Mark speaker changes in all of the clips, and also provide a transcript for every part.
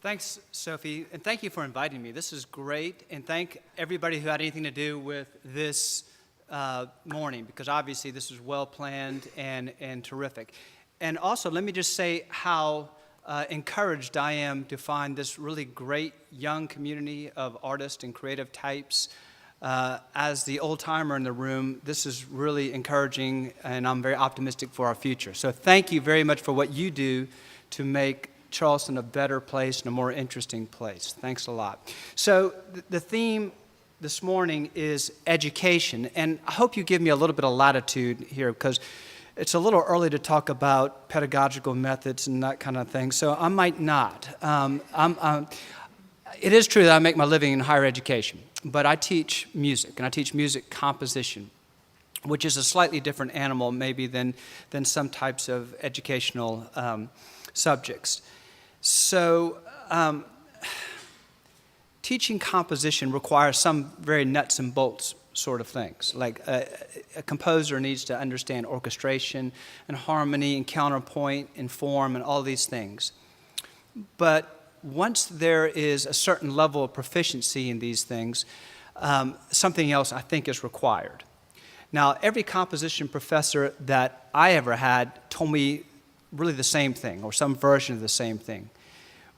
Speaker 1: Thanks, Sophie, and thank you for inviting me. This is great, and thank everybody who had anything to do with this morning, because obviously this was well-planned and terrific. And also, let me just say how encouraged I am to find this really great young community of artists and creative types. As the old-timer in the room, this is really encouraging, and I'm very optimistic for our future. So thank you very much for what you do to make Charleston a better place and a more interesting place. Thanks a lot. So the theme this morning is education, and I hope you give me a little bit of latitude here, because it's a little early to talk about pedagogical methods and that kind of thing, so I might not. It is true that I make my living in higher education, but I teach music, and I teach music composition, which is a slightly different animal maybe than some types of educational subjects. So teaching composition requires some very nuts and bolts sort of things. Like a composer needs to understand orchestration and harmony and counterpoint and form and all these things. But once there is a certain level of proficiency in these things, something else I think is required. Now, every composition professor that I ever had told me really the same thing, or some version of the same thing,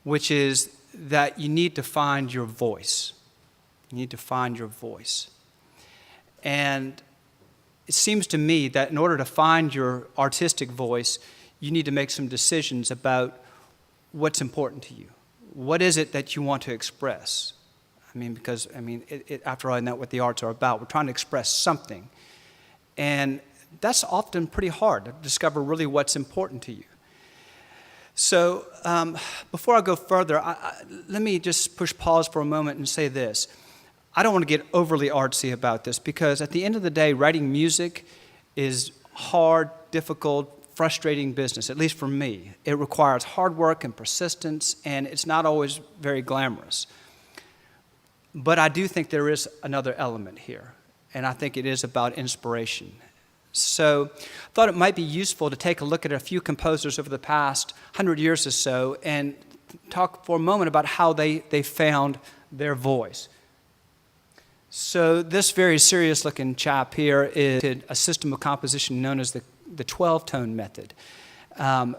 Speaker 1: which is that you need to find your voice. You need to find your voice. And it seems to me that in order to find your artistic voice, you need to make some decisions about what's important to you. What is it that you want to express? Because after all, isn't that what the arts are about? We're trying to express something. And that's often pretty hard to discover really what's important to you. So before I go further, let me just push pause for a moment and say this. I don't want to get overly artsy about this, because at the end of the day, writing music is hard, difficult, frustrating business, at least for me. It requires hard work and persistence, and it's not always very glamorous. But I do think there is another element here, and I think it is about inspiration. So I thought it might be useful to take a look at a few composers over the past 100 years or so and talk for a moment about how they found their voice. So this very serious-looking chap here is a system of composition known as the 12-tone method,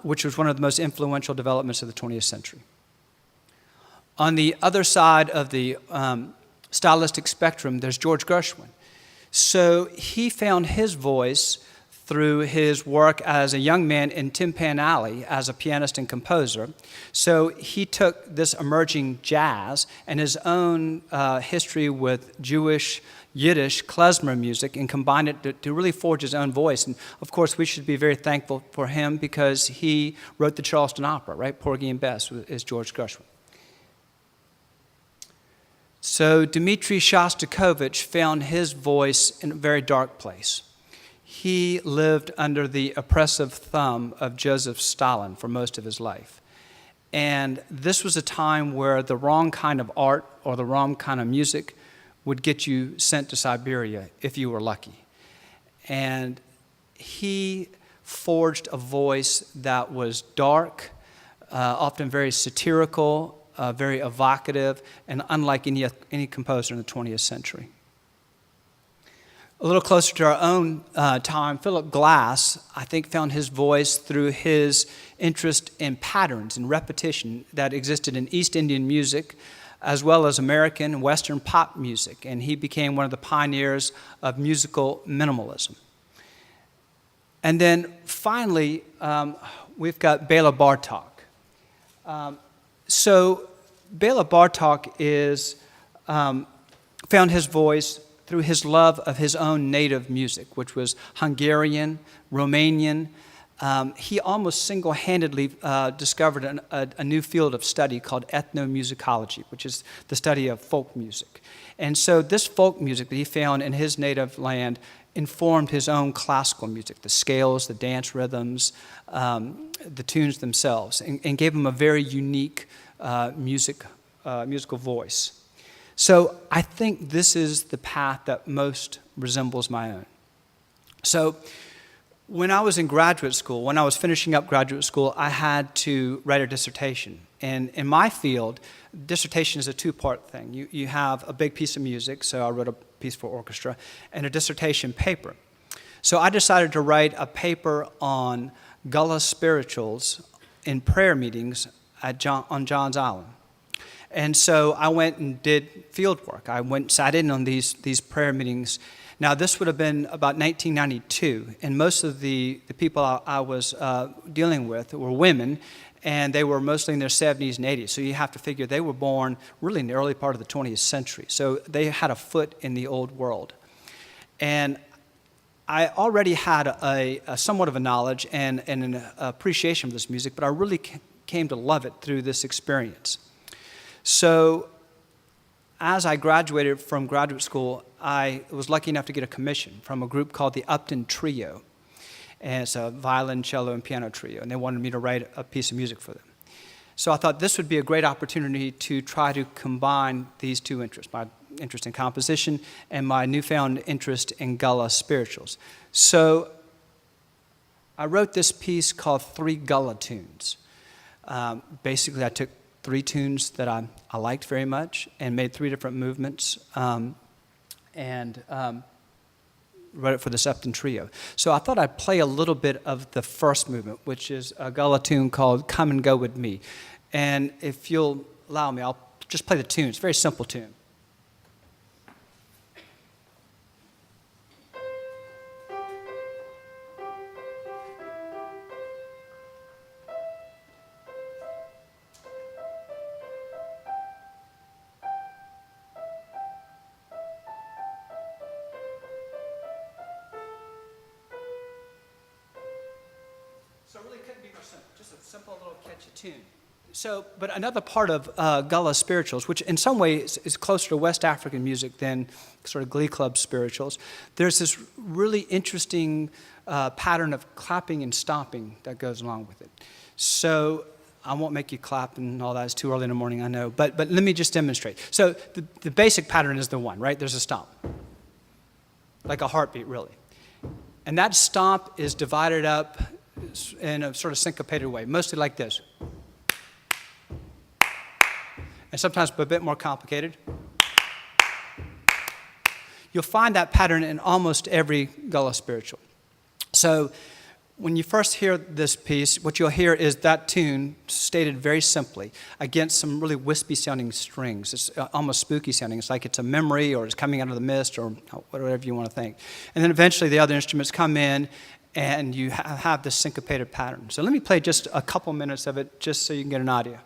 Speaker 1: which was one of the most influential developments of the 20th century. On the other side of the stylistic spectrum, there's George Gershwin. So he found his voice through his work as a young man in Tin Pan Alley as a pianist and composer. So he took this emerging jazz and his own history with Jewish, Yiddish, klezmer music and combined it to really forge his own voice. And of course, we should be very thankful for him, because he wrote the Charleston Opera, right? Porgy and Bess is George Gershwin. So Dmitri Shostakovich found his voice in a very dark place. He lived under the oppressive thumb of Joseph Stalin for most of his life. And this was a time where the wrong kind of art or the wrong kind of music would get you sent to Siberia if you were lucky. And he forged a voice that was dark, often very satirical, very evocative, and unlike any composer in the 20th century. A little closer to our own time, Philip Glass, I think, found his voice through his interest in patterns and repetition that existed in East Indian music, as well as American and Western pop music, and he became one of the pioneers of musical minimalism. And then finally, we've got Beyla Bartok. So Beyla Bartok found his voice through his love of his own native music, which was Hungarian, Romanian. He almost single-handedly discovered a new field of study called ethnomusicology, which is the study of folk music. And so this folk music that he found in his native land informed his own classical music, the scales, the dance rhythms, the tunes themselves, and gave him a very unique musical voice. So I think this is the path that most resembles my own. So when I was in graduate school, when I was finishing up graduate school, I had to write a dissertation. And in my field, dissertation is a two-part thing. You have a big piece of music, so I wrote a piece for orchestra, and a dissertation paper. So I decided to write a paper on Gullah spirituals in prayer meetings on John's Island. And so I went and did field work. I went and sat in on these prayer meetings. Now, this would have been about 1992, and most of the people I was dealing with were women, and they were mostly in their 70s and 80s. So you have to figure they were born really in the early part of the 20th century. So they had a foot in the old world. And I already had a somewhat of a knowledge and an appreciation for this music, but I really came to love it through this experience. So as I graduated from graduate school, I was lucky enough to get a commission from a group called the Upton Trio. And it's a violin, cello, and piano trio, and they wanted me to write a piece of music for them. So I thought this would be a great opportunity to try to combine these two interests, my interest in composition and my newfound interest in Gullah spirituals. So I wrote this piece called 3 Gullah Tunes. Basically, I took 3 tunes that I liked very much and made 3 different movements and wrote it for this Upton Trio. So I thought I'd play a little bit of the first movement, which is a Gullah tune called Come and Go With Me. And if you'll allow me, I'll just play the tune. It's a very simple tune. So it really couldn't be more simple, just a simple little catchy tune. So, but another part of Gullah spirituals, which in some ways is closer to West African music than sort of glee club spirituals, there's this really interesting pattern of clapping and stomping that goes along with it. So I won't make you clap and all that. It's too early in the morning, I know. But let me just demonstrate. So the basic pattern is the one, right? There's a stomp, like a heartbeat, really. And that stomp is divided up in a sort of syncopated way, mostly like this. And sometimes a bit more complicated. You'll find that pattern in almost every Gullah spiritual. So when you first hear this piece, what you'll hear is that tune stated very simply against some really wispy sounding strings. It's almost spooky sounding. It's like it's a memory or it's coming out of the mist or whatever you want to think. And then eventually the other instruments come in and you have this syncopated pattern. So let me play just a couple minutes of it just so you can get an idea.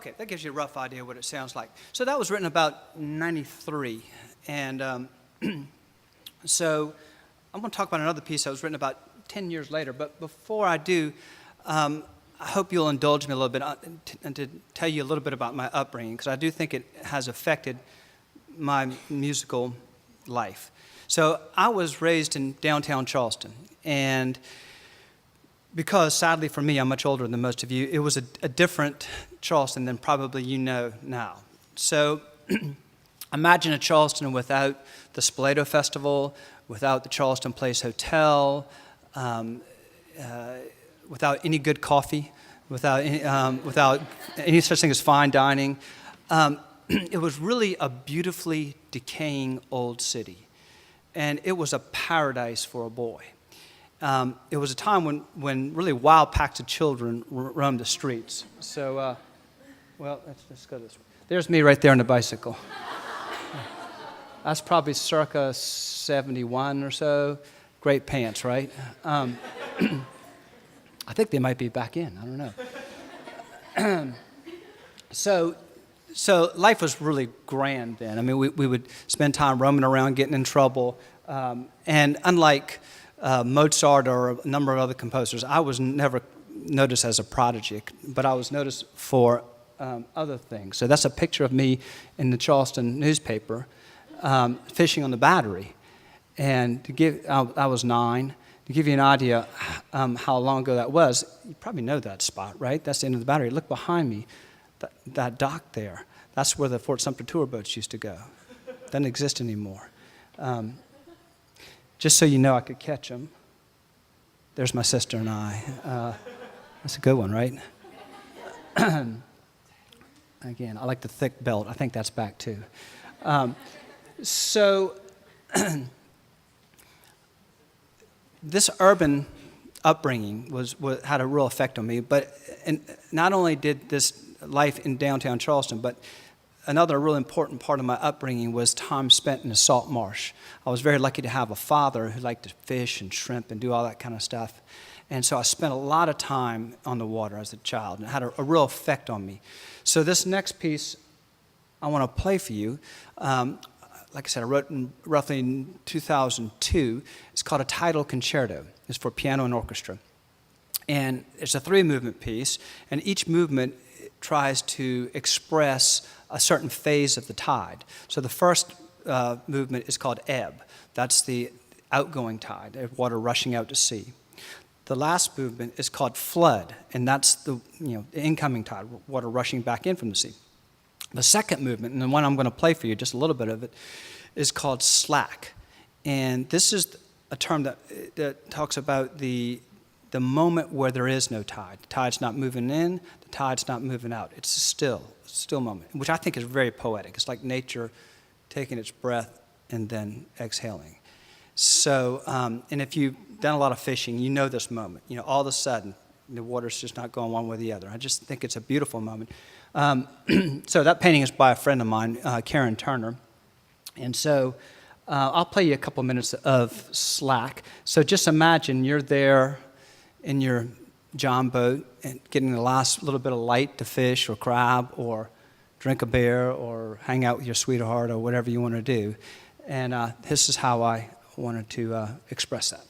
Speaker 1: Okay, that gives you a rough idea what it sounds like. So that was written about 93. And so I'm going to talk about another piece that was written about 10 years later. But before I do, I hope you'll indulge me a little bit and to tell you a little bit about my upbringing, because I do think it has affected my musical life. So I was raised in downtown Charleston, and because sadly for me, I'm much older than most of you, it was a different Charleston than probably you know now. So imagine a Charleston without the Spoleto Festival, without the Charleston Place Hotel, without any good coffee, without any such thing as fine dining. It was really a beautifully decaying old city, and it was a paradise for a boy. It was a time when really wild packs of children roamed the streets. So, well, let's go this way. There's me right there on the bicycle. That's probably circa 71 or so. Great pants, right? I think they might be back in. I don't know. So life was really grand then. I mean, we would spend time roaming around, getting in trouble. And unlike Mozart or a number of other composers, I was never noticed as a prodigy, but I was noticed for other things. So that's a picture of me in the Charleston newspaper fishing on the Battery. And I was 9. To give you an idea how long ago that was, you probably know that spot, right? That's the end of the Battery. Look behind me, that dock there. That's where the Fort Sumter tour boats used to go. Doesn't exist anymore. Just so you know, I could catch them. There's my sister and I. That's a good one, right? Again, I like the thick belt. I think that's back too. So this urban upbringing had a real effect on me. But not only did this life in downtown Charleston, but another real important part of my upbringing was time spent in the salt marsh. I was very lucky to have a father who liked to fish and shrimp and do all that kind of stuff. And so I spent a lot of time on the water as a child, and it had a real effect on me. So this next piece I want to play for you, like I said, I wrote roughly in 2002. It's called a Tidal Concerto. It's for piano and orchestra. And it's a 3-movement piece, and each movement tries to express a certain phase of the tide. So the first movement is called ebb. That's the outgoing tide, water rushing out to sea. The last movement is called flood, and that's the incoming tide, water rushing back in from the sea. The second movement, and the one I'm going to play for you, just a little bit of it, is called slack. And this is a term that talks about the moment where there is no tide. The tide's not moving in, the tide's not moving out. It's a still moment, which I think is very poetic. It's like nature taking its breath and then exhaling. So, and if you've done a lot of fishing, you know this moment. All of a sudden, the water's just not going one way or the other. I just think it's a beautiful moment. So that painting is by a friend of mine, Karen Turner. And so I'll play you a couple minutes of slack. So just imagine you're there in your john boat and getting the last little bit of light to fish or crab or drink a beer or hang out with your sweetheart or whatever you want to do. And this is how I wanted to express that.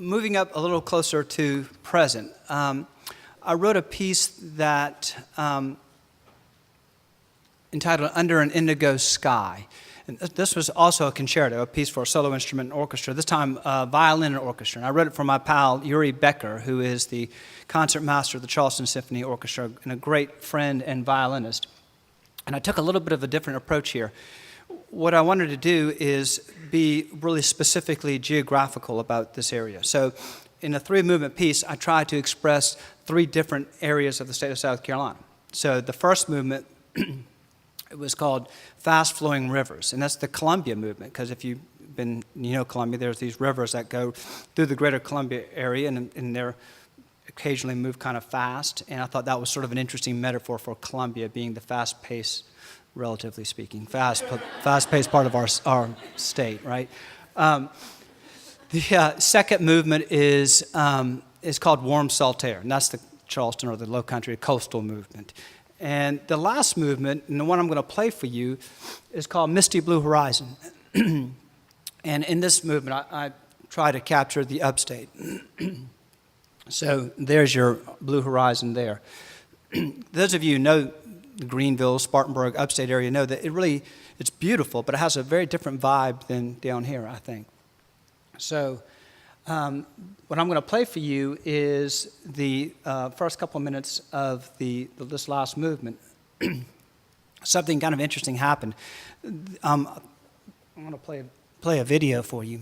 Speaker 1: moving up a little closer to present, I wrote a piece that entitled Under an Indigo Sky. And this was also a concerto, a piece for a solo instrument and orchestra, this time violin and orchestra. And I wrote it for my pal, Yuri Becker, who is the concertmaster of the Charleston Symphony Orchestra and a great friend and violinist. And I took a little bit of a different approach here. What I wanted to do is be really specifically geographical about this area. So in a three-movement piece, I tried to express three different areas of the state of South Carolina. So the first movement, it was called Fast Flowing Rivers, and that's the Columbia movement, because if you know Columbia, there's these rivers that go through the greater Columbia area, and they're occasionally move kind of fast, and I thought that was sort of an interesting metaphor for Columbia being the fast-paced, relatively speaking, fast-paced part of our state, right? The second movement is called Warm Saltaire, and that's the Charleston or the Low Country coastal movement. And the last movement, and the one I'm going to play for you, is called Misty Blue Horizon. And in this movement, I try to capture the upstate. So there's your blue horizon there. Those of you who know the Greenville, Spartanburg, upstate area know that it's beautiful, but it has a very different vibe than down here, I think. So what I'm going to play for you is the first couple of minutes of this last movement. Something kind of interesting happened. I'm going to play a video for you.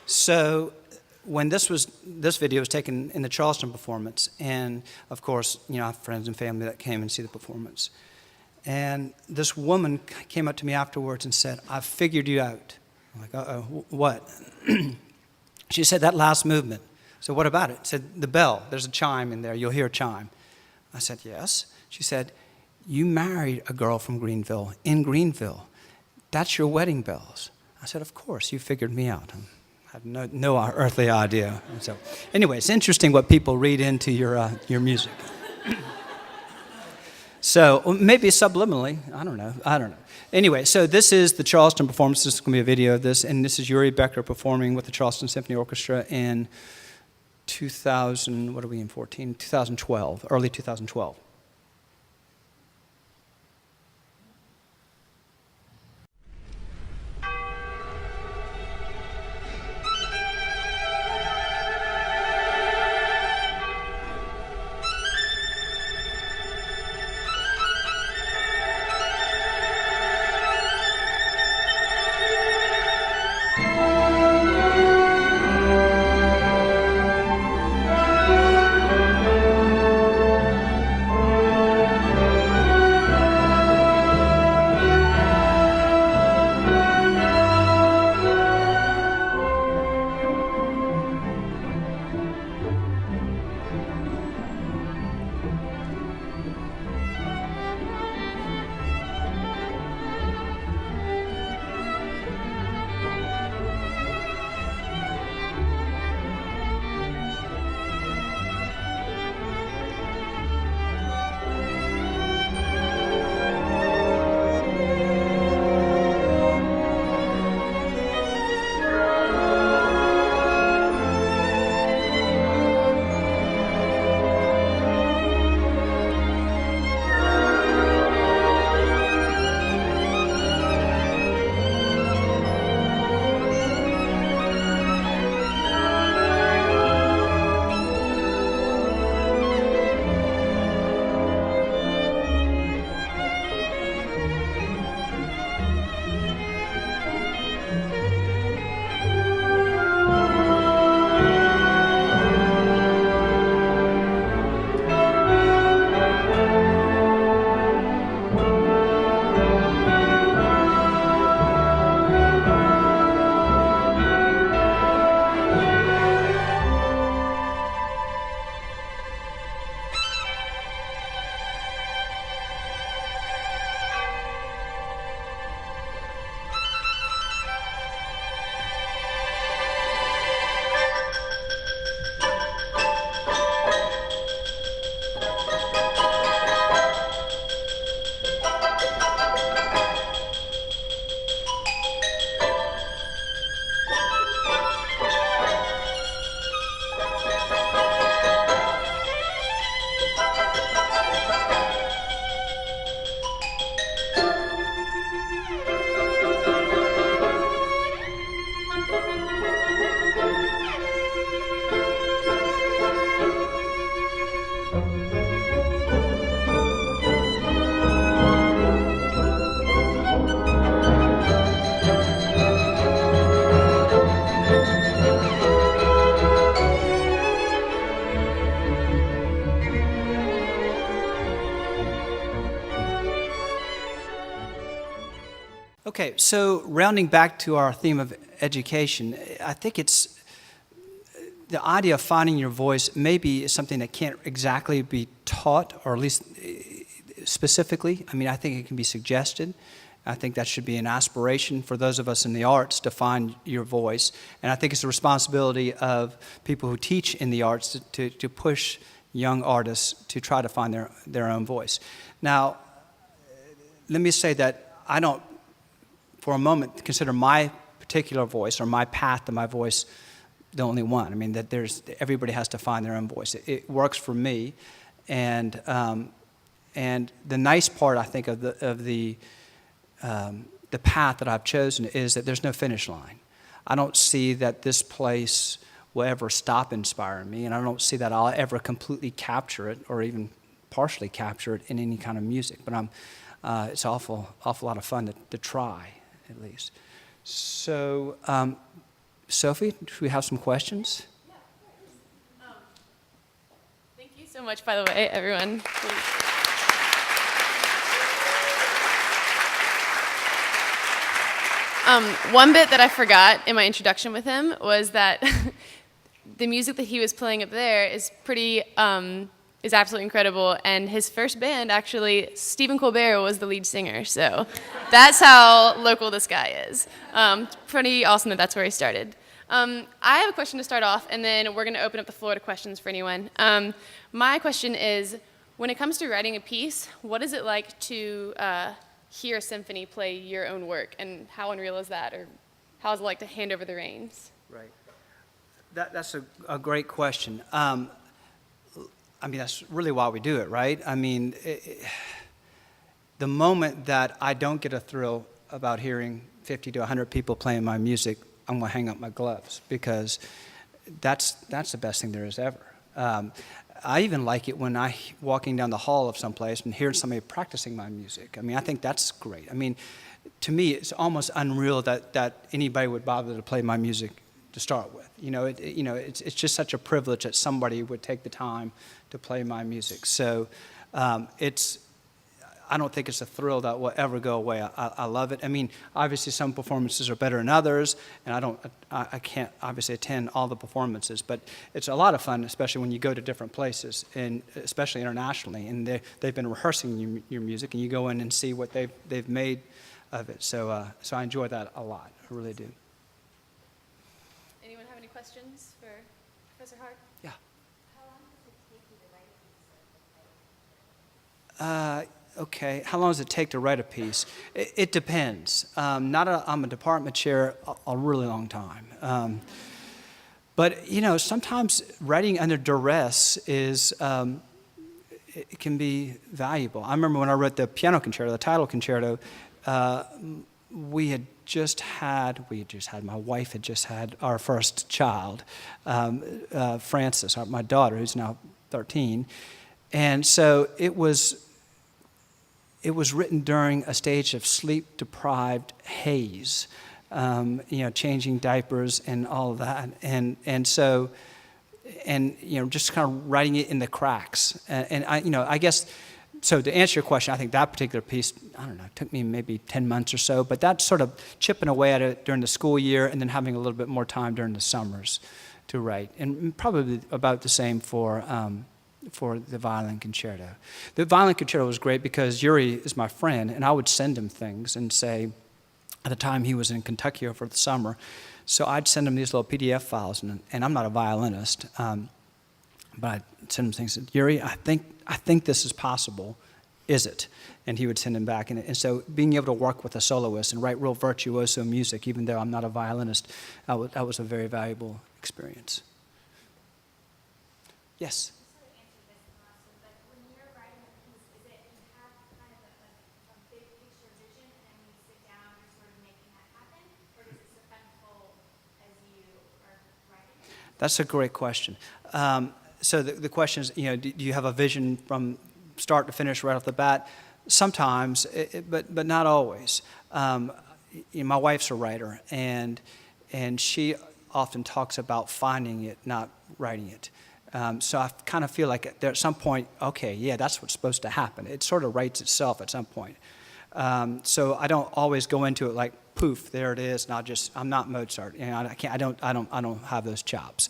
Speaker 1: So when this video was taken in the Charleston performance, and of course, I have friends and family that came and see the performance. And this woman came up to me afterwards and said, "I've figured you out." I'm like, "Uh-oh, what?" She said, "That last movement." So what about it? She said, "The bell, there's a chime in there, you'll hear a chime." I said, "Yes." She said, "You married a girl from Greenville, in Greenville. That's your wedding bells." I said, "Of course, you figured me out." I had no earthly idea. And so, anyway, it's interesting what people read into your music. So maybe subliminally, I don't know. Anyway, so this is the Charleston performance. This is going to be a video of this, and this is Yuri Becker performing with the Charleston Symphony Orchestra in 2012, early 2012. Okay, so rounding back to our theme of education, I think it's the idea of finding your voice maybe is something that can't exactly be taught, or at least specifically. I mean, I think it can be suggested. I think that should be an aspiration for those of us in the arts to find your voice. And I think it's the responsibility of people who teach in the arts to push young artists to try to find their own voice. Now, let me say that I don't, for a moment, consider my particular voice or my path to my voice the only one. I mean, that everybody has to find their own voice. It works for me, and the nice part, I think, of the path that I've chosen is that there's no finish line. I don't see that this place will ever stop inspiring me, and I don't see that I'll ever completely capture it or even partially capture it in any kind of music. But it's awful lot of fun to try, at least. So. Sophie, do we have some questions?
Speaker 2: Yeah, of course. Thank you so much, by the way, everyone. One bit that I forgot in my introduction with him was that the music that he was playing up there is is absolutely incredible. And his first band, actually, Stephen Colbert was the lead singer. So that's how local this guy is. Pretty awesome that that's where he started. I have a question to start off, and then we're going to open up the floor to questions for anyone. My question is, when it comes to writing a piece, what is it like to hear a symphony play your own work, and how unreal is that, or how is it like to hand over the reins?
Speaker 1: Right. That's a great question. I mean, that's really why we do it, right? I mean, the moment that I don't get a thrill about hearing 50 to 100 people playing my music, I'm going to hang up my gloves, because that's the best thing there is ever. I even like it when I'm walking down the hall of someplace and hear somebody practicing my music. I mean, I think that's great. I mean, to me, it's almost unreal that anybody would bother to play my music to start with. It's just such a privilege that somebody would take the time to play my music. So I don't think it's a thrill that will ever go away. I love it. I mean, obviously some performances are better than others, and I can't obviously attend all the performances, but it's a lot of fun, especially when you go to different places, and especially internationally, and they've been rehearsing your music, and you go in and see what they've made of it. So I enjoy that a lot. I really do.
Speaker 2: Anyone have any questions for Professor Hart?
Speaker 1: Yeah.
Speaker 2: How long does it take you to write a piece?
Speaker 1: Okay, how long does it take to write a piece? It depends. I'm a department chair a really long time. But, sometimes writing under duress it can be valuable. I remember when I wrote the piano concerto, the Tidal concerto, my wife had just had our first child, Frances, my daughter, who's now 13. And so it was written during a stage of sleep-deprived haze, changing diapers and all of that, and so just kind of writing it in the cracks. And I guess, so to answer your question, I think that particular piece, I don't know, took me maybe 10 months or so, but that's sort of chipping away at it during the school year and then having a little bit more time during the summers to write, and probably about the same for the Violin Concerto. The Violin Concerto was great because Yuri is my friend, and I would send him things and say, at the time he was in Kentucky for the summer, so I'd send him these little PDF files, and I'm not a violinist, but I'd send him things, Yuri, I think this is possible, is it? And he would send them back, and so being able to work with a soloist and write real virtuoso music, even though I'm not a violinist, that was a very valuable experience. Yes? That's a great question. So the question is, do you have a vision from start to finish right off the bat? Sometimes, but not always. My wife's a writer, and she often talks about finding it, not writing it. So I kind of feel like there at some point, okay, yeah, that's what's supposed to happen. It sort of writes itself at some point. So I don't always go into it like, poof, there it is, and I'm not Mozart. You know, I don't have those chops.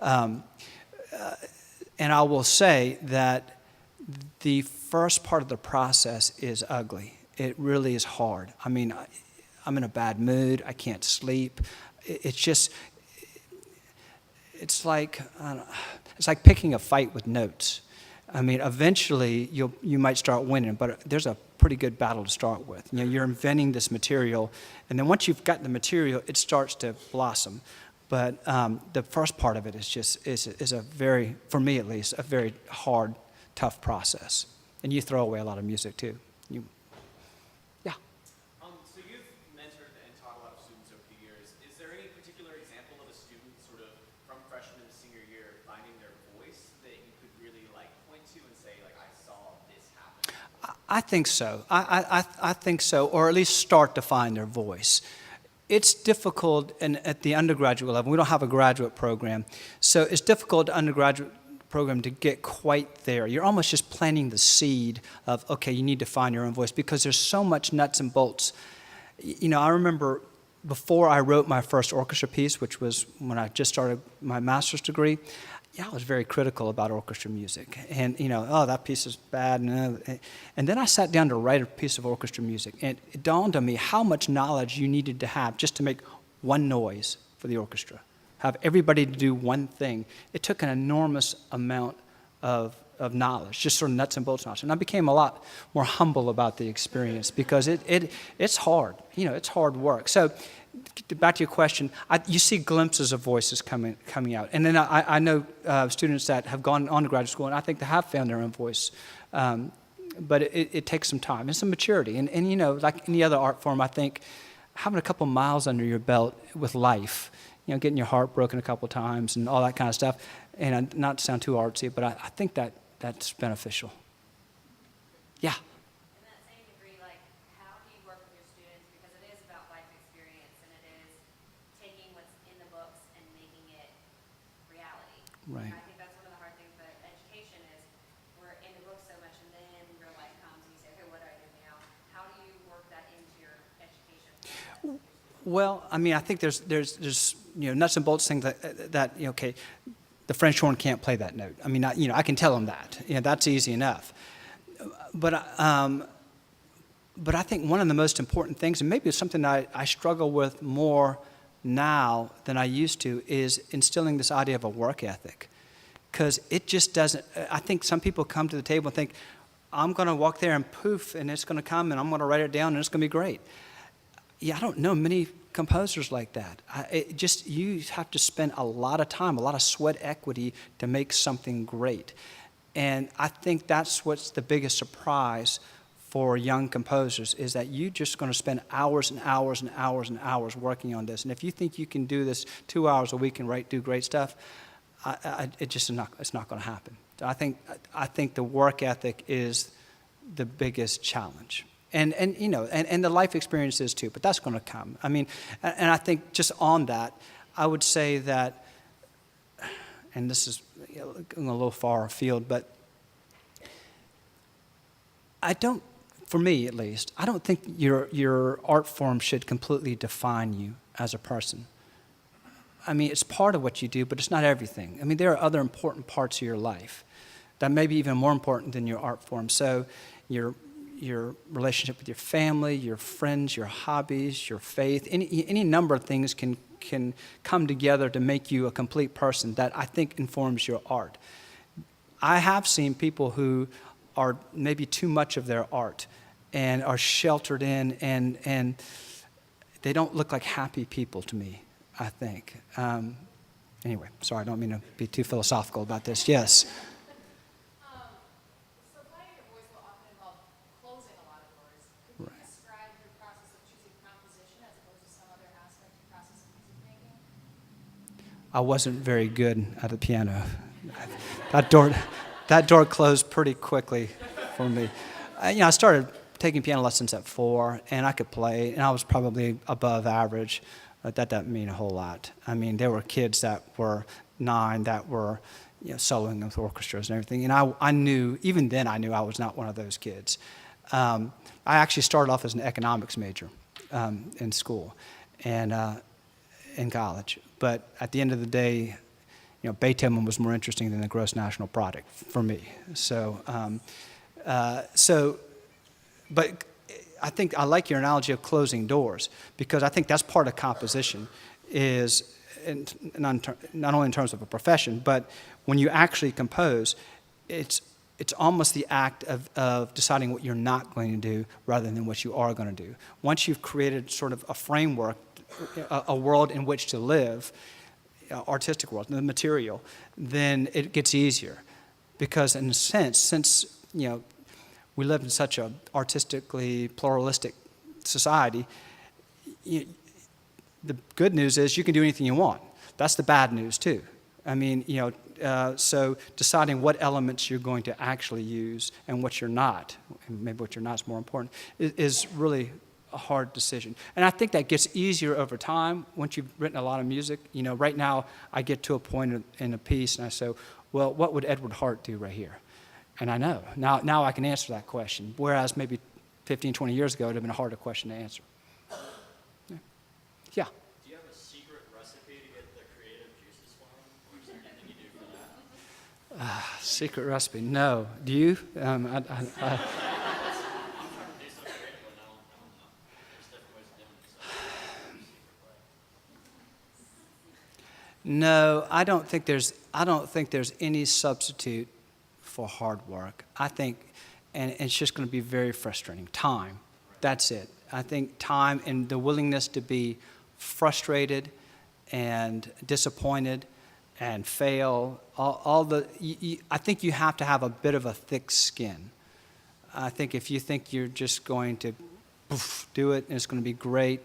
Speaker 1: And I will say that the first part of the process is ugly. It really is hard. I mean, I'm in a bad mood. I can't sleep. It's like picking a fight with notes. I mean, eventually you might start winning, but there's a pretty good battle to start with. You know, you're inventing this material, and then once you've got the material, it starts to blossom. But the first part of it is a very, for me at least, a very hard, tough process. And you throw away a lot of music too. Yeah.
Speaker 3: So you've mentored and taught a lot of students over the years. Is there any particular example of a student sort of from freshman to senior year finding their voice that you could really like point to and say, like, I saw this happen?
Speaker 1: I think so. I think so, or at least start to find their voice. It's difficult at the undergraduate level. We don't have a graduate program, so it's difficult at undergraduate program to get quite there. You're almost just planting the seed of, okay, you need to find your own voice, because there's so much nuts and bolts. You know, I remember before I wrote my first orchestra piece, which was when I just started my master's degree, I was very critical about orchestra music. And, you know, oh, that piece is bad. And then I sat down to write a piece of orchestra music, and it dawned on me how much knowledge you needed to have just to make one noise for the orchestra. Have everybody to do one thing. It took an enormous amount of knowledge, just sort of nuts and bolts knowledge. And I became a lot more humble about the experience, because it's hard. You know, it's hard work. So back to your question, you see glimpses of voices coming out. And then I know students that have gone on to graduate school, and I think they have found their own voice. But it takes some time and some maturity. And you know, like any other art form, I think having a couple miles under your belt with life, you know, getting your heart broken a couple times and all that kind of stuff, and not to sound too artsy, but I think that's beneficial. Yeah.
Speaker 4: In that same degree, like, how do you work with your students? Because it is about life experience, and it is taking what's in the books and making it reality.
Speaker 1: Right.
Speaker 4: And I think that's one of the hard things about education is we're in the books so much, and then real life comes, and you say, okay, what do I do now? How do you work that into your education process?
Speaker 1: Well, I mean, I think there's you know, nuts and bolts things that you know, okay, the French horn can't play that note. I mean, you know, I can tell them that. You know, that's easy enough. But I think one of the most important things, and maybe it's something I struggle with more now than I used to, is instilling this idea of a work ethic. Because it just doesn't, I think some people come to the table and think, I'm going to walk there and poof, and it's going to come, and I'm going to write it down, and it's going to be great. Yeah, I don't know many composers like that. You have to spend a lot of time, a lot of sweat equity to make something great. And I think that's what's the biggest surprise for young composers, is that you're just going to spend hours and hours and hours and hours working on this. And if you think you can do this 2 hours a week and do great stuff, it's not going to happen. So I think the work ethic is the biggest challenge. And you know, and the life experiences too, but that's going to come. I mean, and I think just on that, I would say that, and this is going a little far afield, but for me at least, I don't think your art form should completely define you as a person. I mean, it's part of what you do, but it's not everything. I mean, there are other important parts of your life that may be even more important than your art form. So your relationship with your family, your friends, your hobbies, your faith, any number of things can come together to make you a complete person that I think informs your art. I have seen people who are maybe too much of their art and are sheltered in, and they don't look like happy people to me, I think. Anyway, sorry, I don't mean to be too philosophical about this. Yes? I wasn't very good at the piano. That door closed pretty quickly for me. I started taking piano lessons at 4, and I could play, and I was probably above average, but that doesn't mean a whole lot. I mean, there were kids that were 9 that were soloing with orchestras and everything, and I knew, even then I knew I was not one of those kids. I actually started off as an economics major in school and in college. But at the end of the day, Beethoven was more interesting than the gross national product for me. But I think I like your analogy of closing doors, because I think that's part of composition, is not only in terms of a profession, but when you actually compose, it's almost the act of deciding what you're not going to do rather than what you are going to do. Once you've created sort of a framework, a world in which to live, artistic world, the material, then it gets easier. Because in a sense, since we live in such an artistically pluralistic society, the good news is you can do anything you want. That's the bad news too. I mean, so deciding what elements you're going to actually use and what you're not, and maybe what you're not is more important, is really a hard decision. And I think that gets easier over time once you've written a lot of music. Right now I get to a point in a piece and I say, well, what would Edward Hart do right here? And I know. Now I can answer that question, whereas maybe 15, 20 years ago it would have been a harder question to answer. Yeah.
Speaker 5: Do you have a secret recipe to get the creative juices flowing? Or is there anything you do for that?
Speaker 1: Secret recipe? No. Do you?
Speaker 5: I'm trying to do something great, but I don't know. There's different ways of doing it. So secret way.
Speaker 1: No, I don't think there's any substitute for hard work. I think, and it's just going to be very frustrating. Time, that's it. I think time and the willingness to be frustrated and disappointed and fail. I think you have to have a bit of a thick skin. I think if you think you're just going to do it and it's going to be great,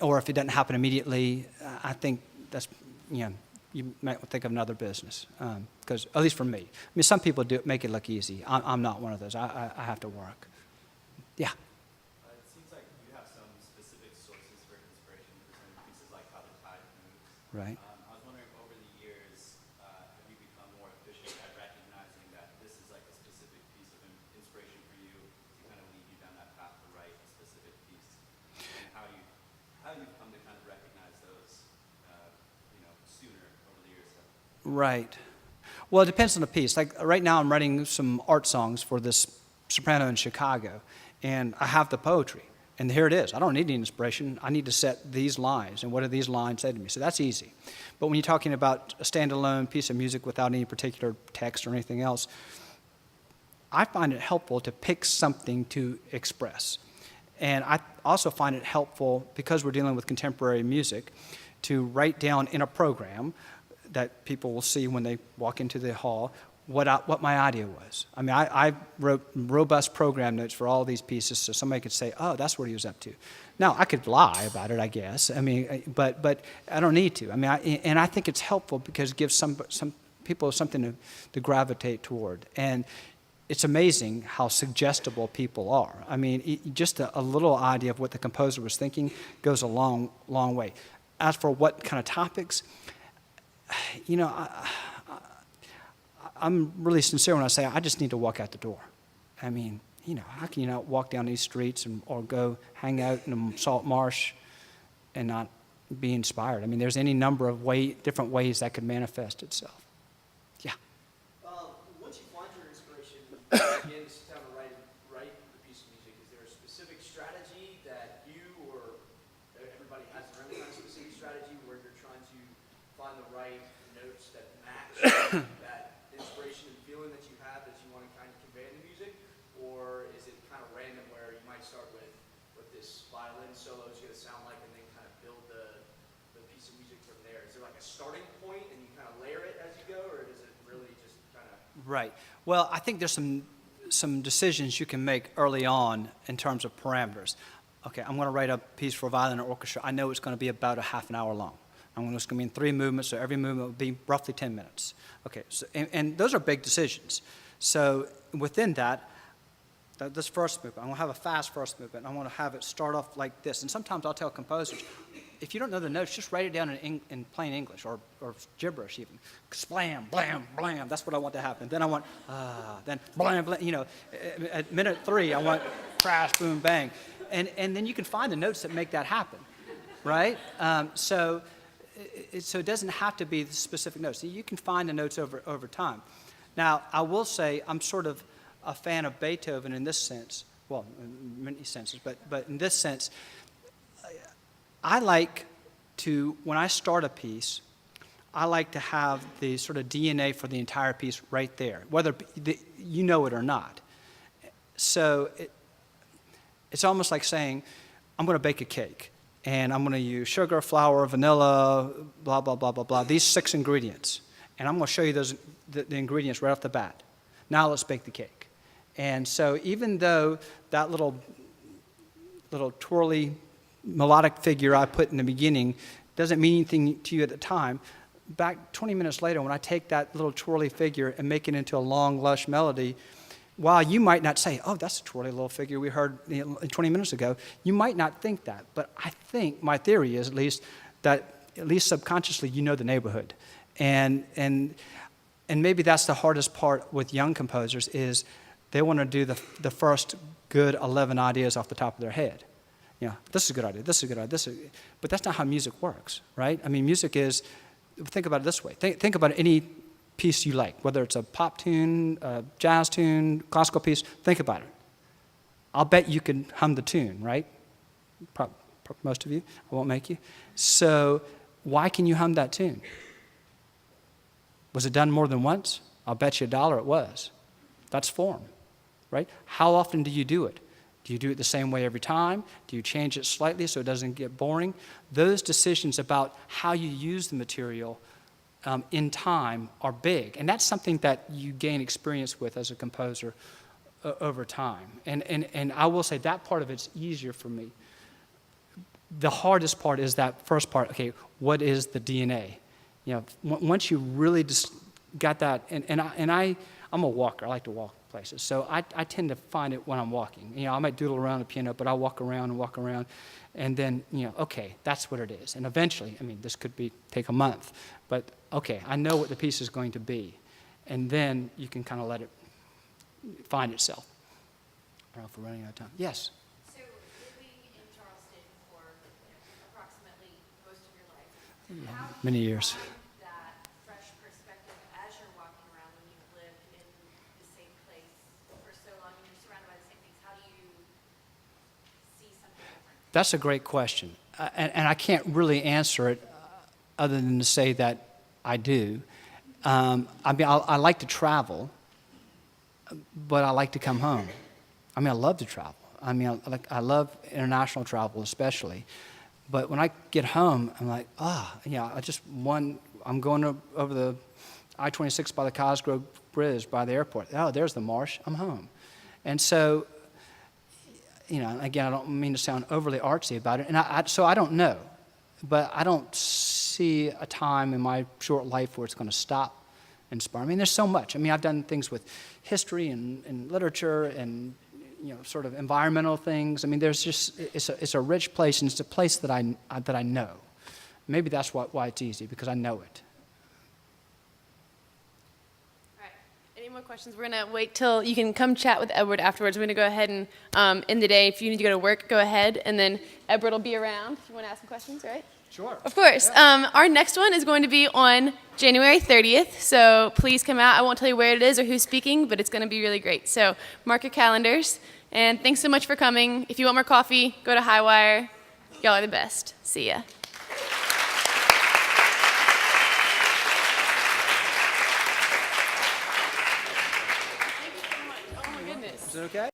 Speaker 1: or if it doesn't happen immediately, I think that's, you might think of another business. Because, at least for me. I mean, some people make it look easy. I'm not one of those. I have to work. Yeah.
Speaker 3: It seems like you have some specific sources for inspiration for some pieces like How the Tide Moves.
Speaker 1: Right.
Speaker 3: I was wondering, over the years, have you become more efficient at recognizing that this is like a specific piece of inspiration for you to kind of lead you down that path to write a specific piece? And how you've come to kind of recognize those, sooner over the years?
Speaker 1: Right. Well, it depends on the piece. Like right now I'm writing some art songs for this soprano in Chicago, and I have the poetry. And here it is. I don't need any inspiration. I need to set these lines, and what do these lines say to me? So that's easy. But when you're talking about a standalone piece of music without any particular text or anything else, I find it helpful to pick something to express. And I also find it helpful, because we're dealing with contemporary music, to write down in a program that people will see when they walk into the hall what my idea was. I mean, I wrote robust program notes for all these pieces so somebody could say, oh, that's what he was up to. Now, I could lie about it, I guess. I mean, but I don't need to. I mean, and I think it's helpful because it gives some people something to gravitate toward. And it's amazing how suggestible people are. I mean, just a little idea of what the composer was thinking goes a long, long way. As for what kind of topics, I'm really sincere when I say I just need to walk out the door. I mean, how can you not walk down these streets or go hang out in a salt marsh and not be inspired? I mean, there's any number of different ways that could manifest itself. Yeah.
Speaker 6: Once you find your inspiration, again, to sit down and write the piece of music, is there a specific strategy that you or everybody has their own kind of specific strategy where you're trying to find the right notes that match that inspiration and feeling that you have that you want to kind of convey in the music? Or is it kind of random where you might start with what this violin solo is going to sound like and then kind of build the piece of music from there? Is there like a starting point and you kind of layer it as you go, or does it really just kind of...
Speaker 1: Right. Well, I think there's some decisions you can make early on in terms of parameters. Okay, I'm going to write a piece for violin or orchestra. I know it's going to be about a half an hour long. It's going to be in 3 movements, so every movement will be roughly 10 minutes. Okay, so, and those are big decisions. So within that, this first movement, I'm going to have a fast first movement. I want to have it start off like this. And sometimes I'll tell composers, if you don't know the notes, just write it down in plain English or gibberish even. Splam, blam, blam. That's what I want to happen. Then I want, then blam, blam. You know, at minute 3, I want crash, boom, bang. And then you can find the notes that make that happen, right? So it doesn't have to be the specific notes. You can find the notes over time. Now, I will say I'm sort of a fan of Beethoven in this sense. Well, in many senses, but in this sense, I like to, when I start a piece, I like to have the sort of DNA for the entire piece right there, whether you know it or not. So it's almost like saying, I'm going to bake a cake, and I'm going to use sugar, flour, vanilla, blah, blah, blah, blah, blah, these 6 ingredients. And I'm going to show you the ingredients right off the bat. Now let's bake the cake. And so even though that little twirly melodic figure I put in the beginning doesn't mean anything to you at the time, back 20 minutes later when I take that little twirly figure and make it into a long, lush melody, while you might not say, oh, that's a twirly little figure we heard 20 minutes ago, you might not think that. But I think, my theory is at least, that at least subconsciously you know the neighborhood. And maybe that's the hardest part with young composers is they want to do the first good 11 ideas off the top of their head. You know, this is a good idea, this is a good idea, but that's not how music works, right? I mean, music is, think about it this way. Think about any piece you like, whether it's a pop tune, a jazz tune, classical piece, think about it. I'll bet you can hum the tune, right? Most of you, I won't make you. So why can you hum that tune? Was it done more than once? I'll bet you $1 it was. That's form, right? How often do you do it? Do you do it the same way every time? Do you change it slightly so it doesn't get boring? Those decisions about how you use the material in time are big. And that's something that you gain experience with as a composer over time. And I will say that part of it's easier for me. The hardest part is that first part, okay, what is the DNA? You know, once you really just got that, I'm a walker. I like to walk places. So I tend to find it when I'm walking. You know, I might doodle around the piano, but I'll walk around, and then, you know, okay, that's what it is. And eventually, I mean, this could take a month, but okay, I know what the piece is going to be. And then you can kind of let it find itself. I don't know if we're running out of time. Yes?
Speaker 4: So living in Charleston for approximately most of your life, how do you
Speaker 1: Many years.
Speaker 4: find that fresh perspective as you're walking around when you've lived in the same place for so long and you're surrounded by the same things? How do you see something different?
Speaker 1: That's a great question. And I can't really answer it other than to say that I do. I mean, I like to travel, but I like to come home. I mean, I love to travel. I mean, I love international travel especially. But when I get home, I'm like, I'm going over the I-26 by the Cosgrove Bridge by the airport. Oh, there's the marsh. I'm home. And so, you know, again, I don't mean to sound overly artsy about it. And so I don't know. But I don't see a time in my short life where it's going to stop inspiring. I mean, there's so much. I mean, I've done things with history and literature and, you know, sort of environmental things. I mean, there's just, it's a rich place, and it's a place that I know. Maybe that's why it's easy, because I know it.
Speaker 2: All right. Any more questions? We're going to wait till you can come chat with Edward afterwards. We're going to go ahead and end the day. If you need to go to work, go ahead. And then Edward will be around if you want to ask some questions, right?
Speaker 1: Sure.
Speaker 2: Of course.
Speaker 1: Yeah.
Speaker 2: Our next one is going to be on January 30th. So please come out. I won't tell you where it is or who's speaking, but it's going to be really great. So mark your calendars. And thanks so much for coming. If you want more coffee, go to Highwire. Y'all are the best. See ya. Thank you so much. Oh my goodness.
Speaker 1: Is it okay?